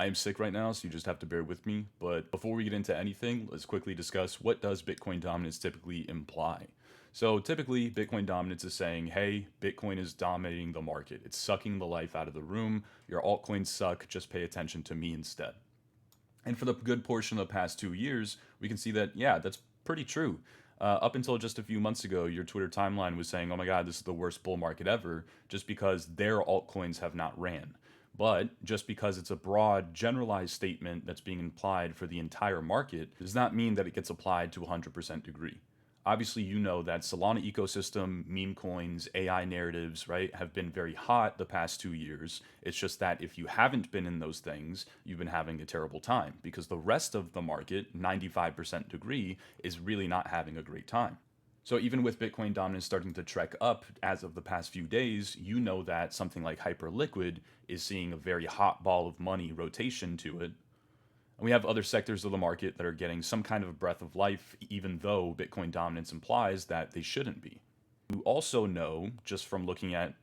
I am sick right now, so you just have to bear with me. But before we get into anything, let's quickly discuss what does Bitcoin dominance typically imply. So typically, Bitcoin dominance is saying, hey, Bitcoin is dominating the market. It's sucking the life out of the room. Your altcoins suck. Just pay attention to me instead. And for the good portion of the past 2 years, we can see that, yeah, that's pretty true. Up until just a few months ago, your Twitter timeline was saying, oh my God, this is the worst bull market ever, just because their altcoins have not ran. But just because it's a broad, generalized statement that's being implied for the entire market does not mean that it gets applied to 100% degree. Obviously, you know that Solana ecosystem, meme coins, AI narratives, right, have been very hot the past 2 years. It's just that if you haven't been in those things, you've been having a terrible time because the rest of the market, 95% degree, is really not having a great time. So even with Bitcoin dominance starting to trek up as of the past few days, you know that something like Hyperliquid is seeing a very hot ball of money rotation to it. And we have other sectors of the market that are getting some kind of a breath of life, even though Bitcoin dominance implies that they shouldn't be. You also know, just from looking at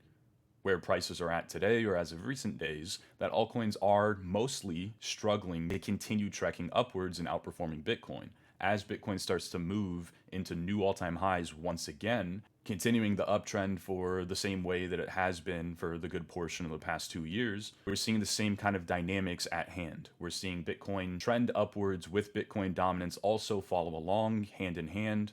where prices are at today or as of recent days, that altcoins are mostly struggling to continue trekking upwards and outperforming Bitcoin. As Bitcoin starts to move into new all-time highs once again, continuing the uptrend for the same way that it has been for the good portion of the past 2 years, we're seeing the same kind of dynamics at hand. We're seeing Bitcoin trend upwards with Bitcoin dominance also follow along hand in hand,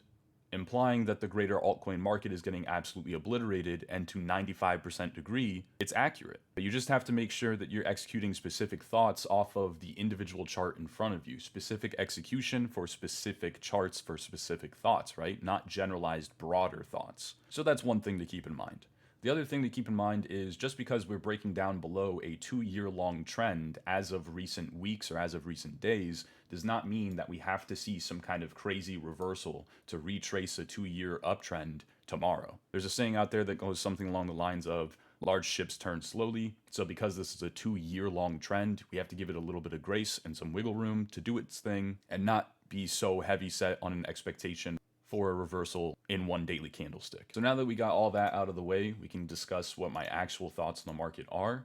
implying that the greater altcoin market is getting absolutely obliterated, and to 95% degree, it's accurate. But you just have to make sure that you're executing specific thoughts off of the individual chart in front of you, specific execution for specific charts for specific thoughts, right? Not generalized broader thoughts. So that's one thing to keep in mind. The other thing to keep in mind is just because we're breaking down below a 2 year long trend as of recent weeks or as of recent days does not mean that we have to see some kind of crazy reversal to retrace a 2 year uptrend tomorrow. There's a saying out there that goes something along the lines of large ships turn slowly. So because this is a 2 year long trend, we have to give it a little bit of grace and some wiggle room to do its thing and not be so heavy set on an expectation for a reversal in one daily candlestick. So now that we got all that out of the way, we can discuss what my actual thoughts on the market are.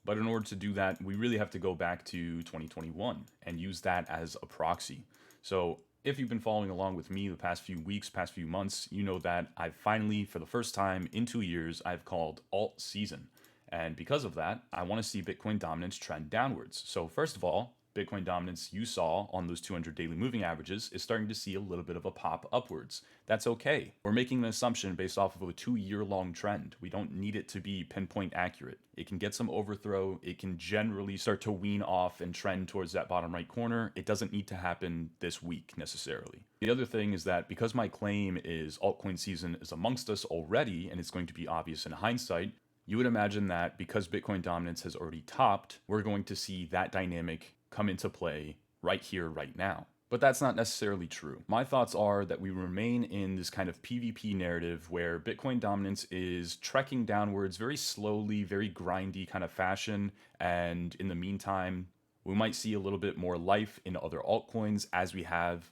But in order to do that, we really have to go back to 2021 and use that as a proxy. So if you've been following along with me the past few weeks, past few months, you know that I've finally, for the first time in 2 years, I've called alt season. And because of that, I want to see Bitcoin dominance trend downwards. So first of all, Bitcoin dominance you saw on those 200 daily moving averages is starting to see a little bit of a pop upwards. That's okay. We're making an assumption based off of a 2 year long trend. We don't need it to be pinpoint accurate. It can get some overthrow. It can generally start to wean off and trend towards that bottom right corner. It doesn't need to happen this week necessarily. The other thing is that because my claim is altcoin season is amongst us already, and it's going to be obvious in hindsight, you would imagine that because Bitcoin dominance has already topped, we're going to see that dynamic come into play right here, right now. But that's not necessarily true. My thoughts are that we remain in this kind of PvP narrative where Bitcoin dominance is trekking downwards very slowly, very grindy kind of fashion. And in the meantime, we might see a little bit more life in other altcoins as we have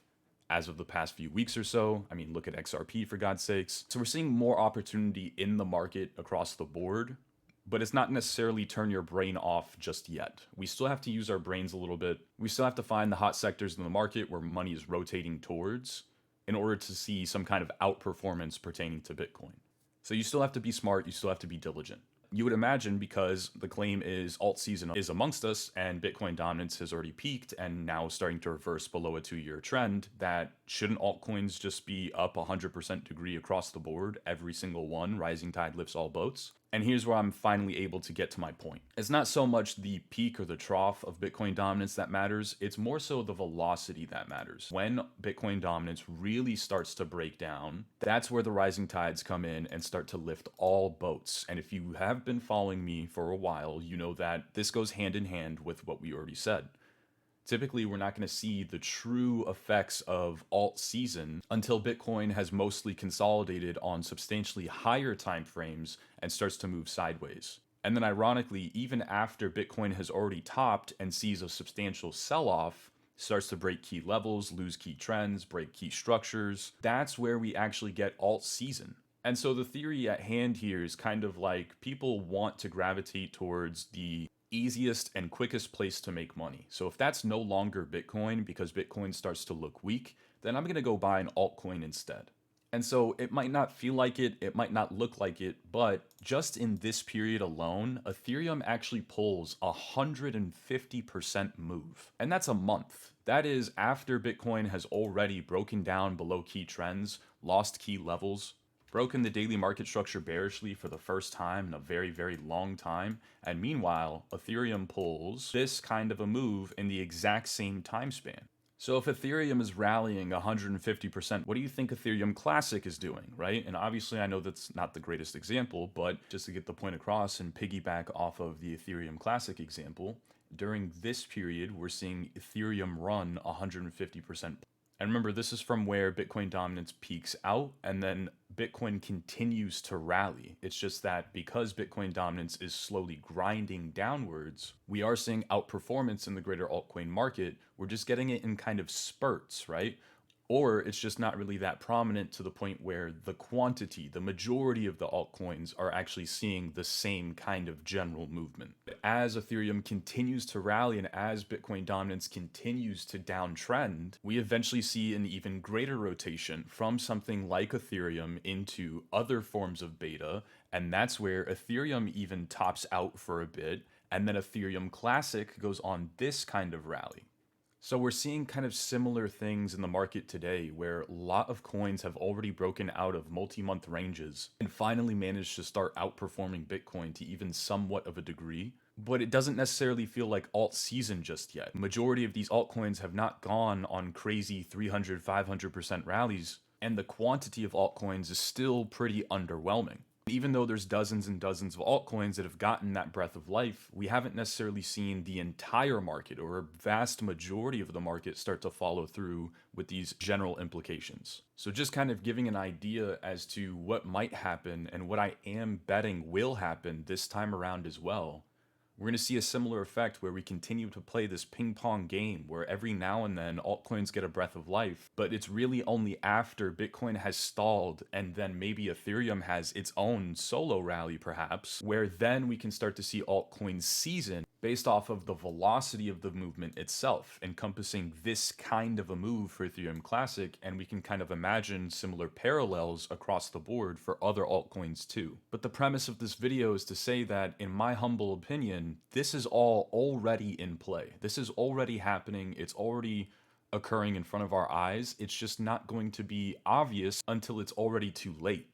as of the past few weeks or so. I mean, look at XRP for God's sakes. So we're seeing more opportunity in the market across the board, but it's not necessarily turn your brain off just yet. We still have to use our brains a little bit. We still have to find the hot sectors in the market where money is rotating towards in order to see some kind of outperformance pertaining to Bitcoin. So you still have to be smart, you still have to be diligent. You would imagine because the claim is alt season is amongst us and Bitcoin dominance has already peaked and now starting to reverse below a 2 year trend, that shouldn't altcoins just be up 100% degree across the board, every single one, rising tide lifts all boats? And here's where I'm finally able to get to my point. It's not so much the peak or the trough of Bitcoin dominance that matters, it's more so the velocity that matters. When Bitcoin dominance really starts to break down, that's where the rising tides come in and start to lift all boats. And if you have been following me for a while, you know that this goes hand in hand with what we already said. Typically, we're not going to see the true effects of alt season until Bitcoin has mostly consolidated on substantially higher time frames and starts to move sideways. And then ironically, even after Bitcoin has already topped and sees a substantial sell-off, starts to break key levels, lose key trends, break key structures, that's where we actually get alt season. And so the theory at hand here is kind of like people want to gravitate towards the easiest and quickest place to make money. So if that's no longer Bitcoin because Bitcoin starts to look weak, then I'm going to go buy an altcoin instead. And so it might not feel like it might not look like it, but just in this period alone, Ethereum actually pulls a 150% move. And that's a month. That is after Bitcoin has already broken down below key trends, lost key levels, broken the daily market structure bearishly for the first time in a very, very long time. And meanwhile, Ethereum pulls this kind of a move in the exact same time span. So if Ethereum is rallying 150%, what do you think Ethereum Classic is doing, right? And obviously I know that's not the greatest example, but just to get the point across and piggyback off of the Ethereum Classic example, during this period, we're seeing Ethereum run 150%. And remember, this is from where Bitcoin dominance peaks out and then Bitcoin continues to rally. It's just that because Bitcoin dominance is slowly grinding downwards, we are seeing outperformance in the greater altcoin market. We're just getting it in kind of spurts, right? Or it's just not really that prominent to the point where the quantity, the majority of the altcoins are actually seeing the same kind of general movement. As Ethereum continues to rally and as Bitcoin dominance continues to downtrend, we eventually see an even greater rotation from something like Ethereum into other forms of beta, and that's where Ethereum even tops out for a bit, and then Ethereum Classic goes on this kind of rally. So we're seeing kind of similar things in the market today where a lot of coins have already broken out of multi-month ranges and finally managed to start outperforming Bitcoin to even somewhat of a degree. But it doesn't necessarily feel like alt season just yet. Majority of these altcoins have not gone on crazy 300, 500% rallies, and the quantity of altcoins is still pretty underwhelming. Even though there's dozens and dozens of altcoins that have gotten that breath of life, we haven't necessarily seen the entire market or a vast majority of the market start to follow through with these general implications. So just kind of giving an idea as to what might happen and what I am betting will happen this time around as well. We're going to see a similar effect where we continue to play this ping pong game where every now and then altcoins get a breath of life, but it's really only after Bitcoin has stalled and then maybe Ethereum has its own solo rally perhaps, where then we can start to see altcoins season based off of the velocity of the movement itself, encompassing this kind of a move for Ethereum Classic, and we can kind of imagine similar parallels across the board for other altcoins too. But the premise of this video is to say that, in my humble opinion, this is all already in play. This is already happening. It's already occurring in front of our eyes. It's just not going to be obvious until it's already too late.